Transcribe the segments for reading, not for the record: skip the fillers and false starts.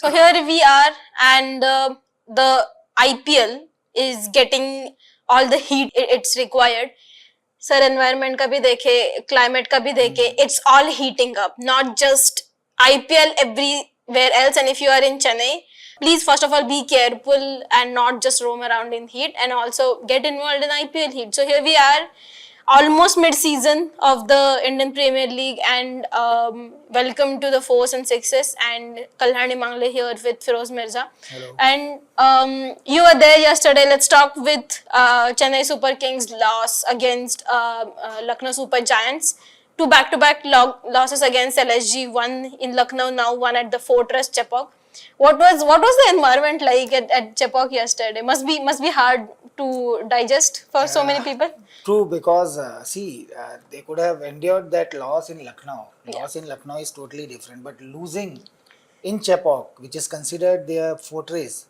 So here we are, and the IPL is getting all the heat it's required. Sir, environment का भी देखे, climate का भी देखे, it's all heating up. Not just IPL, everywhere else. And if you are in Chennai, please first of all be careful and not just roam around in heat, and also get involved in IPL heat. So here we are, almost mid-season of the Indian Premier League, and welcome to the fours and sixes, and Kalyani Mangale here with Firoz Mirza. Hello. And you were there yesterday. Let's talk with Chennai Super Kings loss against Lucknow Super Giants. Two back-to-back losses against LSG, one in Lucknow, now one at the Fortress Chepauk. What was the environment like at Chepauk yesterday? Must be hard to digest for so many people. True, because they could have endured that loss in Lucknow. Loss in Lucknow is totally different, but losing in Chepauk, which is considered their fortress,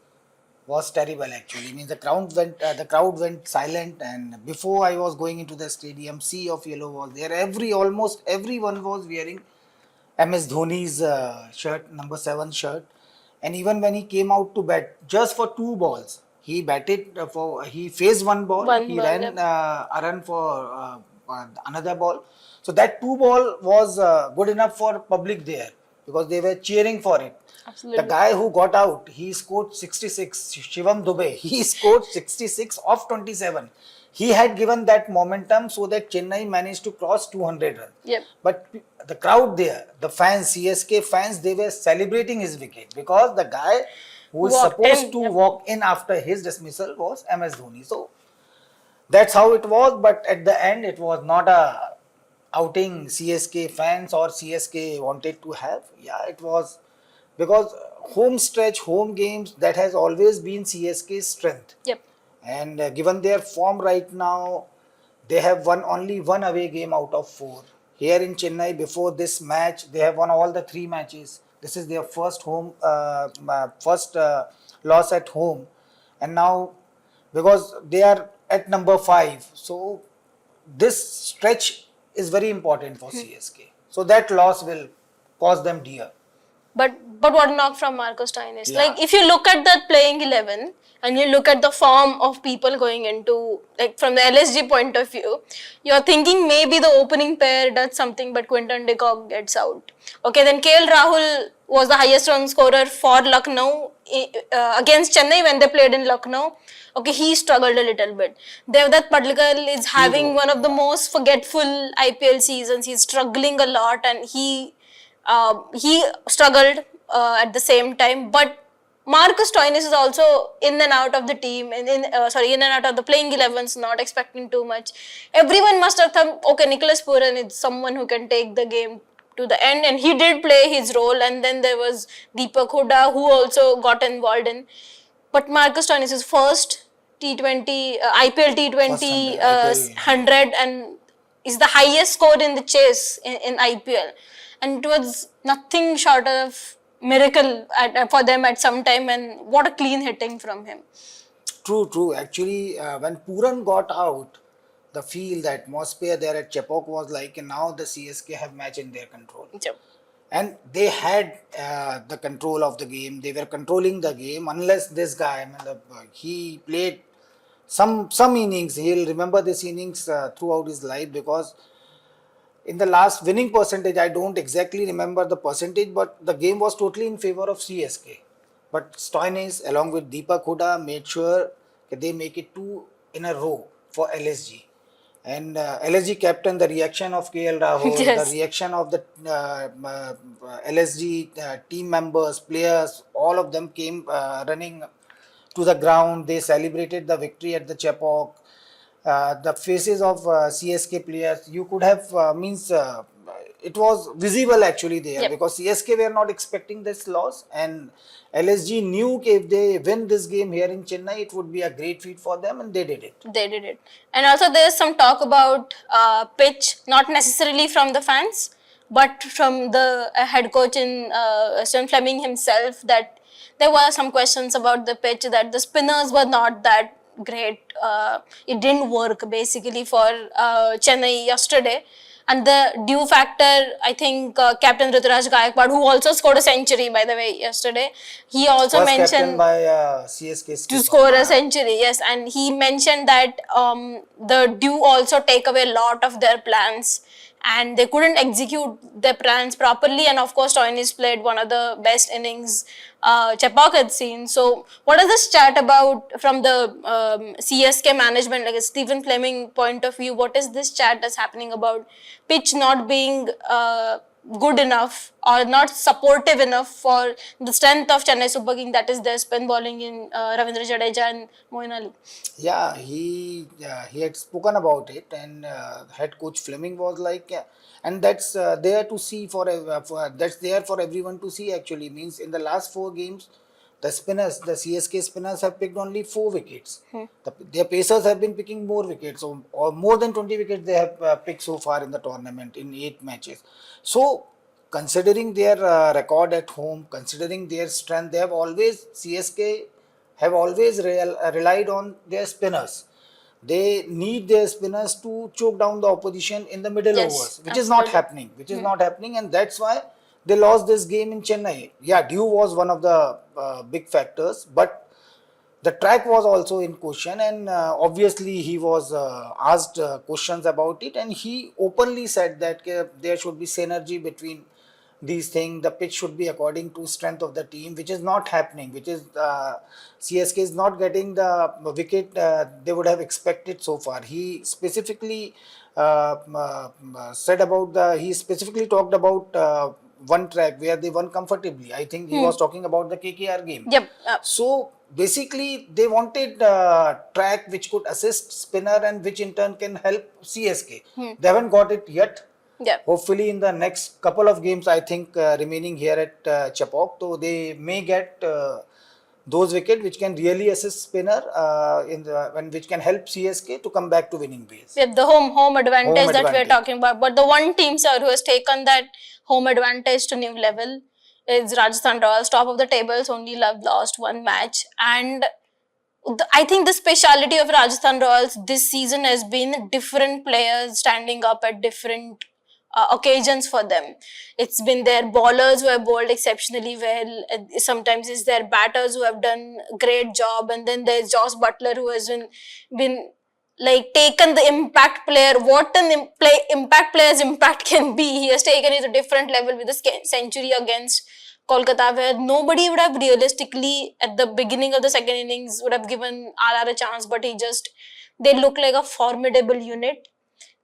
was terrible. Actually, means the crowd went silent, and before I was going into the stadium, sea of yellow was there. Almost everyone was wearing MS Dhoni's shirt, number 7 shirt, and even when he came out to bat, just for 2 balls, he batted he faced 1 ball, he ran a run for another ball. So that 2 ball was good enough for public there, because they were cheering for it. Absolutely. The guy who got out, he scored 66. Shivam Dubey, he scored 66 of 27. He had given that momentum so that Chennai managed to cross 200 runs. Yep. But the crowd there, the fans, CSK fans, they were celebrating his wicket, because the guy who is supposed to walk in after his dismissal was MS Dhoni. So that's how it was. But at the end, it was not a outing CSK fans or CSK wanted to have. Yeah, it was, because home stretch, home games, that has always been CSK's strength. Yep. And given their form right now, they have won only 1 away game out of 4. Here in Chennai, before this match, they have won all the 3 matches. This is their first loss at home, and now, because they are at number 5, so this stretch is very important for CSK. So that loss will cost them dear. But what knock from Marcus Stoinis? Like, if you look at that playing 11 and you look at the form of people going into, like, from the LSG point of view, you're thinking maybe the opening pair does something, but Quinton de Kock gets out. Okay, then KL Rahul was the highest run scorer for Lucknow against Chennai when they played in Lucknow. Okay, he struggled a little bit. Devdutt Padlikar is having one of the most forgetful IPL seasons. He's struggling a lot, and he struggled at the same time. But Marcus Stoinis is also in and out of the team, in and out of the playing 11s, not expecting too much. Everyone must have thought, okay, Nicholas Pooran is someone who can take the game to the end, and he did play his role. And then there was Deepak Hooda, who also got involved in. But Marcus Stoinis is first T20 IPL T20 100, and is the highest score in the chase in IPL. And it was nothing short of miracle for them at some time, and what a clean hitting from him. True. Actually, when Pooran got out, the feel, the atmosphere there at Chepauk was like, and now the CSK have match in their control. Yep. And they had the control of the game. They were controlling the game, unless this guy, he played some innings. He'll remember this innings throughout his life, because in the last winning percentage, I don't exactly remember the percentage, but the game was totally in favor of CSK. But Stoinis, along with Deepak Hooda, made sure that they make it 2 in a row for LSG. And LSG captain, the reaction of KL Rahul, Yes. the reaction of the LSG team members, players, all of them came running to the ground. They celebrated the victory at the Chepauk. The faces of CSK players, you could have it was visible actually there. Yep. Because CSK were not expecting this loss, and LSG knew if they win this game here in Chennai, it would be a great feat for them, and they did it. And also there's some talk about pitch, not necessarily from the fans, but from the head coach in Sven Fleming himself, that there were some questions about the pitch, that the spinners were not that great. It didn't work basically for Chennai yesterday. And the due factor, I think Captain Ruturaj Gaikwad, who also scored a century, by the way, yesterday, he also First captain mentioned by CSK to skipper. score a Yeah. century, yes. And he mentioned that the due also take away a lot of their plans, and they couldn't execute their plans properly. And of course, Toynis played one of the best innings Chepak had seen. So, what is this chat about from the CSK management, like a Stephen Fleming point of view? What is this chat that's happening about pitch not being good enough or not supportive enough for the strength of Chennai Super King, that is their spin bowling in Ravindra Jadeja and Moeen Ali? Yeah, he had spoken about it, and head coach Fleming was like, and that's there to see that's there for everyone to see. Actually, means in the last 4 games, the CSK spinners have picked only 4 wickets. Their pacers have been picking more wickets, or more than 20 wickets they have picked so far in the tournament in 8 matches. So, considering their record at home, considering their strength, they have always CSK have always relied on their spinners. They need their spinners to choke down the opposition in the middle Yes, overs, which is not absolutely. happening. And that's why they lost this game in Chennai. Yeah, Dew was one of the big factors, but the track was also in question, and obviously he was asked questions about it, and he openly said that there should be synergy between these things. The pitch should be according to strength of the team, which is not happening, which is CSK is not getting the wicket they would have expected so far. He specifically he specifically talked about one track where they won comfortably. I think he was talking about the KKR game. Yep. So basically, they wanted track which could assist spinner and which in turn can help CSK. They haven't got it yet. Yep. Hopefully, in the next couple of games, I think remaining here at Chepauk, so they may get those wickets which can really assist spinner and which can help CSK to come back to winning ways. Yep, the home advantage Home that we're advantage. talking about. But the one team, sir, who has taken that home advantage to new level is Rajasthan Royals, top of the tables, only lost one match. And I think the speciality of Rajasthan Royals this season has been different players standing up at different occasions for them. It's been their bowlers who have bowled exceptionally well. Sometimes it's their batters who have done a great job, and then there's Josh Butler who has been like taken the impact player. What an impact player's impact can be. He has taken it to a different level with a century against Kolkata, where nobody would have realistically at the beginning of the second innings would have given RR a chance, but they look like a formidable unit.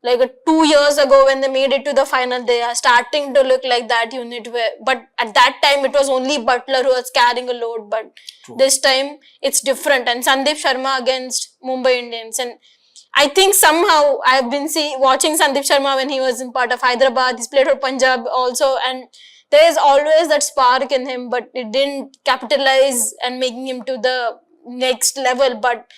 Like 2 years ago when they made it to the final, they are starting to look like that unit but at that time it was only Butler who was carrying a load, but this time it's different. And Sandeep Sharma against Mumbai Indians, and I think somehow I've been watching Sandeep Sharma when he was in part of Hyderabad. He's played for Punjab also, and there is always that spark in him, but it didn't capitalize and making him to the next level. But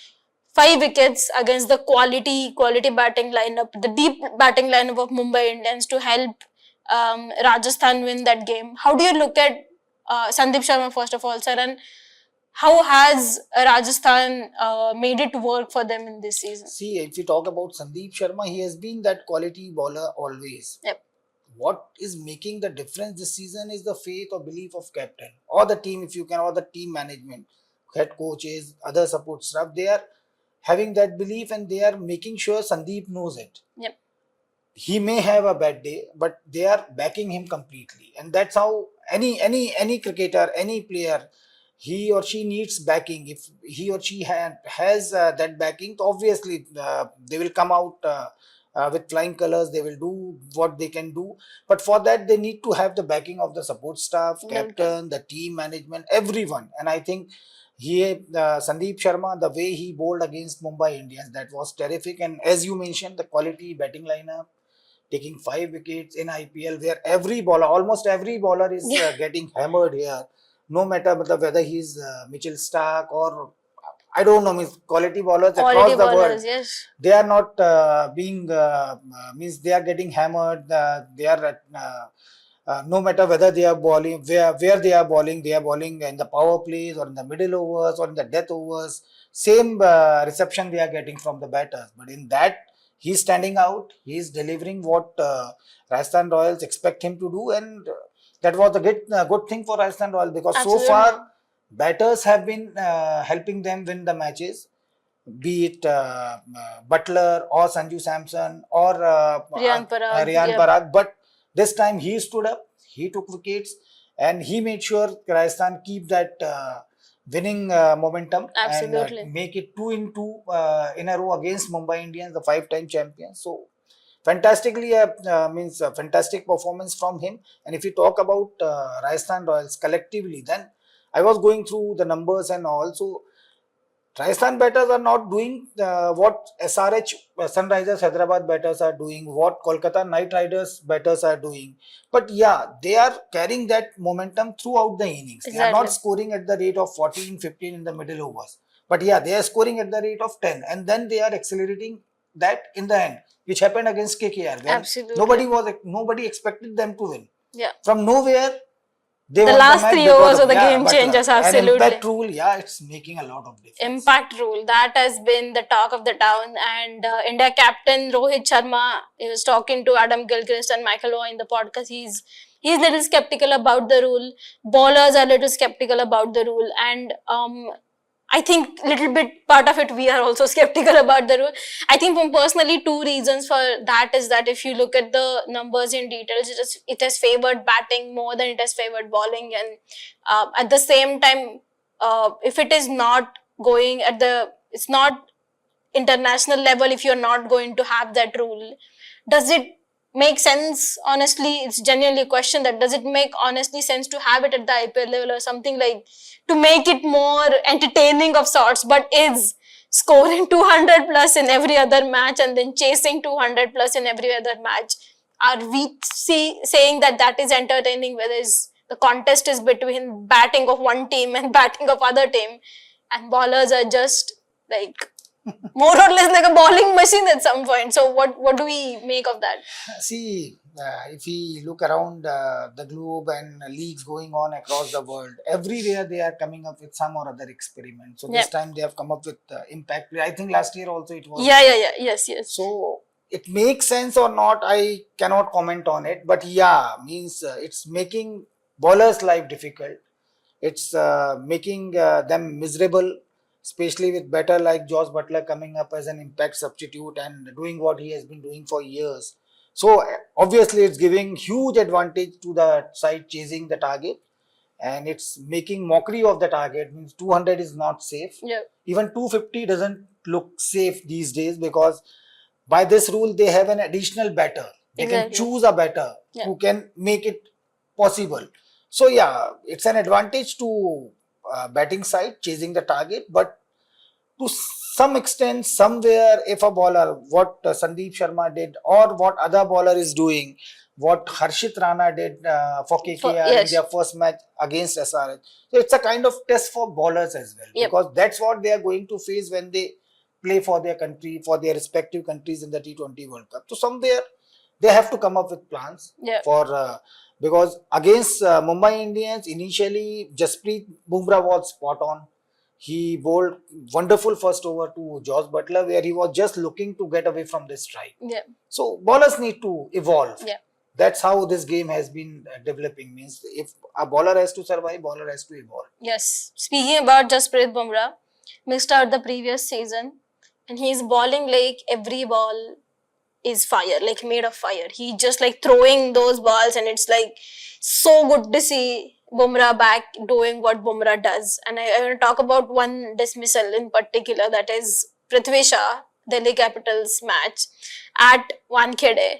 5 wickets against the quality batting lineup, the deep batting lineup of Mumbai Indians to help Rajasthan win that game. How do you look at Sandeep Sharma first of all, sir, and how has Rajasthan made it work for them in this season? See, if we talk about Sandeep Sharma, he has been that quality bowler always. Yep. What is making the difference this season is the faith or belief of captain or the team, if you can, or the team management, head coaches, other support staff. They are having that belief and they are making sure Sandeep knows it. Yep. He may have a bad day, but they are backing him completely, and that's how any cricketer, any player, he or she needs backing. If he or she has that backing, obviously they will come out with flying colors. They will do what they can do, but for that they need to have the backing of the support staff, captain, the team management, everyone. And I think Sandeep Sharma, the way he bowled against Mumbai Indians, that was terrific. And as you mentioned, the quality batting lineup, taking 5 wickets in IPL, where almost every bowler is getting hammered here. No matter whether he's Mitchell Stark or I don't know, means quality bowlers across the world. Yes. They are not means they are getting hammered. They are no matter whether they are bowling, where they are bowling in the power plays or in the middle overs or in the death overs. Same reception they are getting from the batters. But in that, He's standing out. He's delivering what Rajasthan Royals expect him to do, and that was a good thing for Rajasthan Royals because so Absolutely. far batters have been helping them win the matches, be it Butler or Sanju Samson or Riyan Parag, Riyan yep. Parag. But this time he stood up, he took wickets, and he made sure Rajasthan keep that winning momentum Absolutely. and make it 2 in a row against Mumbai Indians, the 5-time champions. So fantastically means a fantastic performance from him. And if you talk about Rajasthan Royals collectively, then I was going through the numbers and also Rajasthan batters are not doing what SRH Sunrisers Hyderabad batters are doing, what Kolkata Knight Riders batters are doing. But yeah, they are carrying that momentum throughout the innings. They are not Exactly. scoring at the rate of 14, 15 in the middle overs. But yeah, they are scoring at the rate of 10 and then they are accelerating that in the end, which happened against KKR when Absolutely. nobody expected them to win. Yeah. From nowhere, they The won last the match 3 because overs of of the game Butler. changers, And absolutely. impact rule, yeah, it's making a lot of difference. Impact rule, that has been the talk of the town. And India captain Rohit Sharma, he was talking to Adam Gilchrist and Michael Owen in the podcast. He's little skeptical about the rule. Bowlers are little skeptical about the rule, and I think little bit part of it we are also skeptical about the rule. I think from personally 2 reasons for that is that if you look at the numbers in details, it has favored batting more than it has favored bowling, and at the same time, if it is not going at it's not international level, if you're not going to have that rule, does it make sense? Honestly, it's genuinely a question that does it make honestly sense to have it at the IPL level or something, like to make it more entertaining of sorts, but is scoring 200 plus in every other match and then chasing 200 plus in every other match, are we saying that is entertaining, whereas the contest is between batting of one team and batting of other team, and bowlers are just like more or less like a bowling machine at some point? So what do we make of that? See, if we look around the globe and leagues going on across the world, everywhere they are coming up with some or other experiment. So this time they have come up with impact. I think last year also it was. Yeah. Yes. So it makes sense or not, I cannot comment on it. But yeah, means it's making bowlers' life difficult. It's making them miserable, especially with batter like Josh Butler coming up as an impact substitute and doing what he has been doing for years. So obviously it's giving huge advantage to the side chasing the target, and it's making mockery of the target. Means 200 is not safe. Yeah. Even 250 doesn't look safe these days because by this rule they have an additional batter. They can choose a batter who can make it possible. So yeah, it's an advantage to batting side chasing the target, but to some extent, somewhere, if a bowler, what Sandeep Sharma did, or what other bowler is doing, what Harshit Rana did for KKR in their first match against SRH. So it's a kind of test for bowlers as well, because that's what they are going to face when they play for their country, for their respective countries in the T20 World Cup. So somewhere they have to come up with plans for because against Mumbai Indians, initially Jasprit Bumrah was spot on. He bowled wonderful first over to Josh Butler, where he was just looking to get away from the strike. So bowlers need to evolve. That's how this game has been developing. Means if a bowler has to survive, bowler has to evolve. Yes. Speaking about Jasprit Bumrah, missed out the previous season, and he's bowling like every ball is fire, like made of fire. He just like throwing those balls, and it's like so good to see Bumrah back doing what Bumrah does. And I want to talk about one dismissal in particular, that is Prithvi Shah, Delhi Capitals match at Wankhede.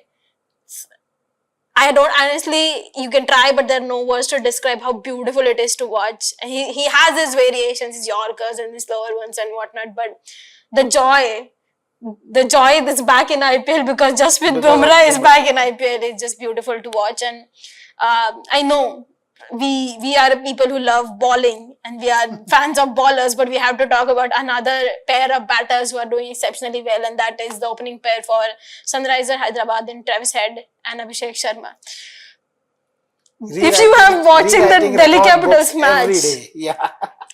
I don't, honestly, you can try, but there are no words to describe how beautiful it is to watch. He has his variations, his Yorkers and his slower ones and whatnot, but the joy that's back in IPL because Jasprit Bumrah is back in IPL is just beautiful to watch. And I know we are people who love bowling and we are fans of bowlers, but we have to talk about another pair of batters who are doing exceptionally well, and that is the opening pair for Sunrisers Hyderabad in Travis Head and Abhishek Sharma. If you are watching the Delhi Capitals match,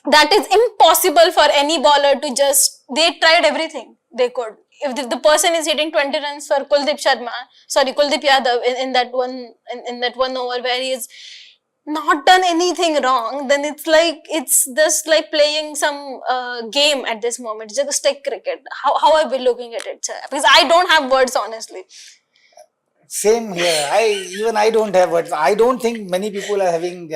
that is impossible for any bowler to just, they tried everything they could. if the person is hitting 20 runs for Kuldeep Yadav in that one over where he is not done anything wrong, then it's just like playing some game at this moment. It's just like cricket. How I be looking at it, sir? Because I don't have words, honestly. Same here. I don't have words. I don't think many people are having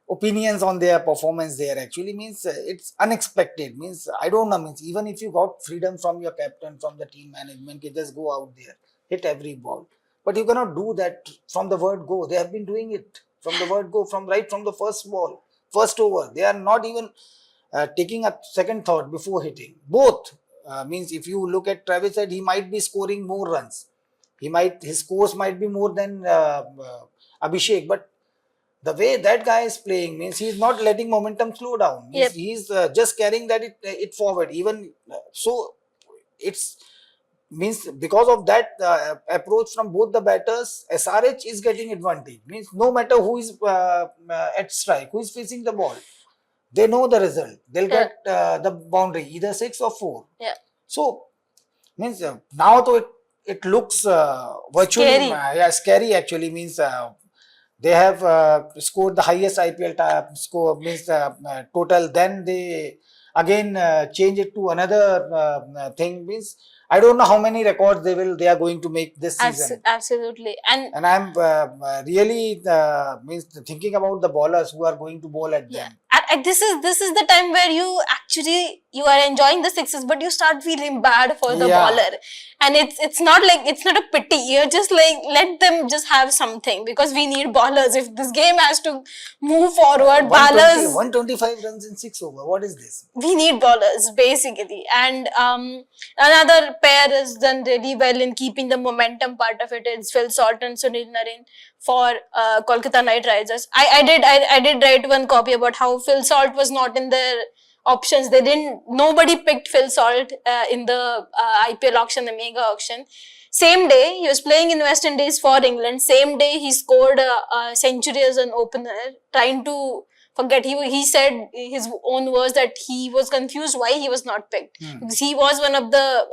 opinions on their performance there. Actually, means it's unexpected. Means I don't know. Means even if you got freedom from your captain, from the team management, you just go out there, hit every ball. But you cannot do that from the word go. They have been doing it from the word go, from the first ball, first over. They are not even taking a second thought before hitting. Both means if you look at Travis Head, he might be scoring more runs. His scores might be more than Abhishek, but the way that guy is playing means he's not letting momentum slow down. He's just carrying it forward. Even so, it's means because of that approach from both the batters, SRH is getting advantage. Means no matter who is at strike, who is facing the ball, they know the result. They'll get the boundary, either 6 or 4. Yeah. So means now though it looks virtually scary actually. Means they have scored the highest IPL score, means total. Then they again change it to another thing. Means I don't know how many records they are going to make this season. Absolutely. And I'm really means thinking about the bowlers who are going to bowl at them. And this is the time where you are enjoying the sixes, but you start feeling bad for the bowler, and it's not a pity. You're just like, let them just have something, because we need bowlers. If this game has to move forward, bowlers. 125 runs in 6 overs. What is this? We need bowlers basically, and another pair has done really well in keeping the momentum part of it. It's Phil Salt and Sunil Narine for Kolkata Knight Riders. I did write one copy about how Phil Salt was not in their options. Nobody picked Phil Salt in the IPL auction, the mega auction. Same day, he was playing in West Indies for England. Same day, he scored a century as an opener, trying to forget. He said his own words that he was confused why he was not picked. Because he was one of the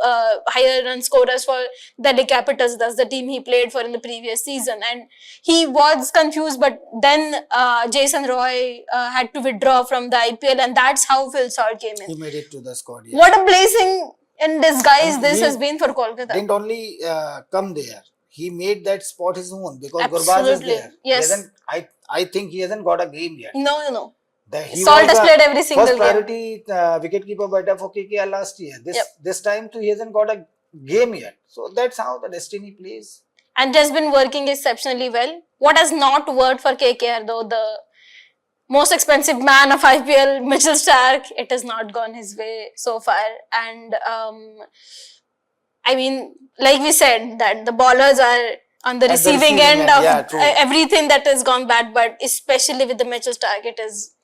higher run scorers for Delhi Capitals. That's the team he played for in the previous season. And he was confused, but then Jason Roy had to withdraw from the IPL, and that's how Phil Salt came in. He made it to the squad. Yeah. What a blessing in disguise this has been for Kolkata. Didn't only come there. He made that spot his own, because Gurbaz is there. Yes. I think he hasn't got a game yet. No. He Salt has played every single first game. priority wicketkeeper batter for KKR last year. This time too, he hasn't got a game yet. So that's how the destiny plays. And has been working exceptionally well. What has not worked for KKR though, the most expensive man of IPL, Mitchell Starc, it has not gone his way so far. And I mean, like we said, that the bowlers are on the receiving end of everything that has gone bad, but especially with the Mitchell Starc, it is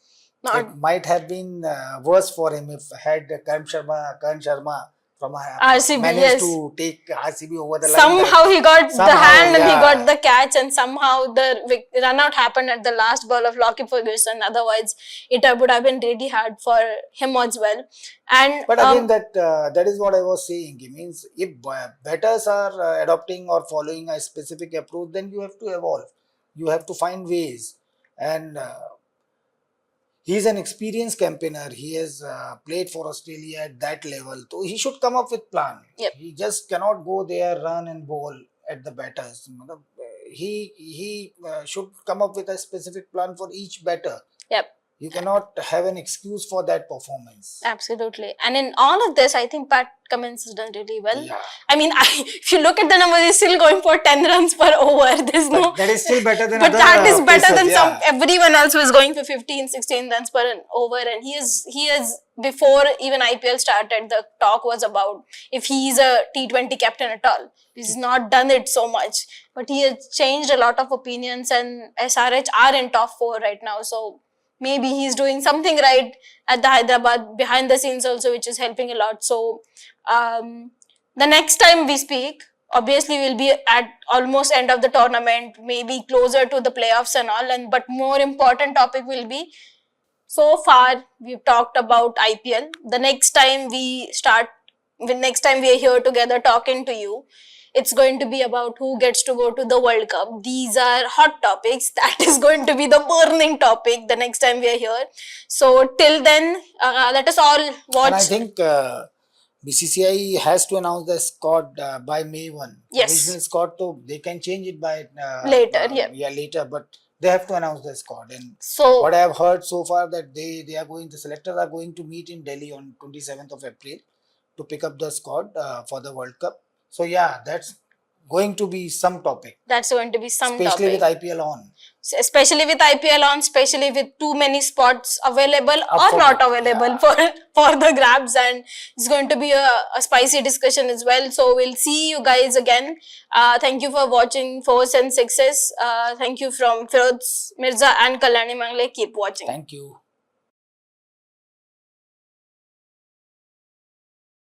not. It might have been worse for him if had Karan Sharma from RCB managed to take RCB over the line. Somehow he got the hand and he got the catch, and somehow the run out happened at the last ball of Lockie Ferguson. Otherwise, it would have been really hard for him as well. But again, that is what I was saying. It means if batters are adopting or following a specific approach, then you have to evolve. You have to find ways. And he's an experienced campaigner. He has played for Australia at that level. So he should come up with plan. Yep. He just cannot go there, run and bowl at the batters. He should come up with a specific plan for each batter. Yep. You cannot have an excuse for that performance. Absolutely. And in all of this, I think Pat Cummins has done really well. Yeah. I mean, if you look at the numbers, he's still going for 10 runs per over. There's no. That is still better than But other that is better pacers, than everyone else who is going for 15, 16 runs per over. And he is, before even IPL started, the talk was about if he's a T20 captain at all. He's not done it so much. But he has changed a lot of opinions, and SRH are in top 4 right now. So maybe he's doing something right at the Hyderabad behind the scenes also, which is helping a lot. So the next time we speak, obviously we'll be at almost end of the tournament, maybe closer to the playoffs and all. But more important topic will be, so far we've talked about IPL. The next time we start next time we are here together talking to you, it's going to be about who gets to go to the World Cup. These are hot topics. That is going to be the burning topic the next time we are here. So till then, let us all watch. And I think BCCI has to announce the squad by May 1. Yes. Original squad, so they can change it by Later, later, but they have to announce the squad. And So what I have heard so far that they are going, the selectors are going to meet in Delhi on 27th of April to pick up the squad for the World Cup. So yeah, that's going to be some topic, that's going to be some especially topic. with IPL on. Especially with IPL on, especially with too many spots available or for not it, available for the grabs, and it's going to be a spicy discussion as well. So we'll see you guys again. Thank you for watching Fours and Sixes. Thank you from Firoz, Mirza and Kalyani. Mangale. Keep watching. Thank you.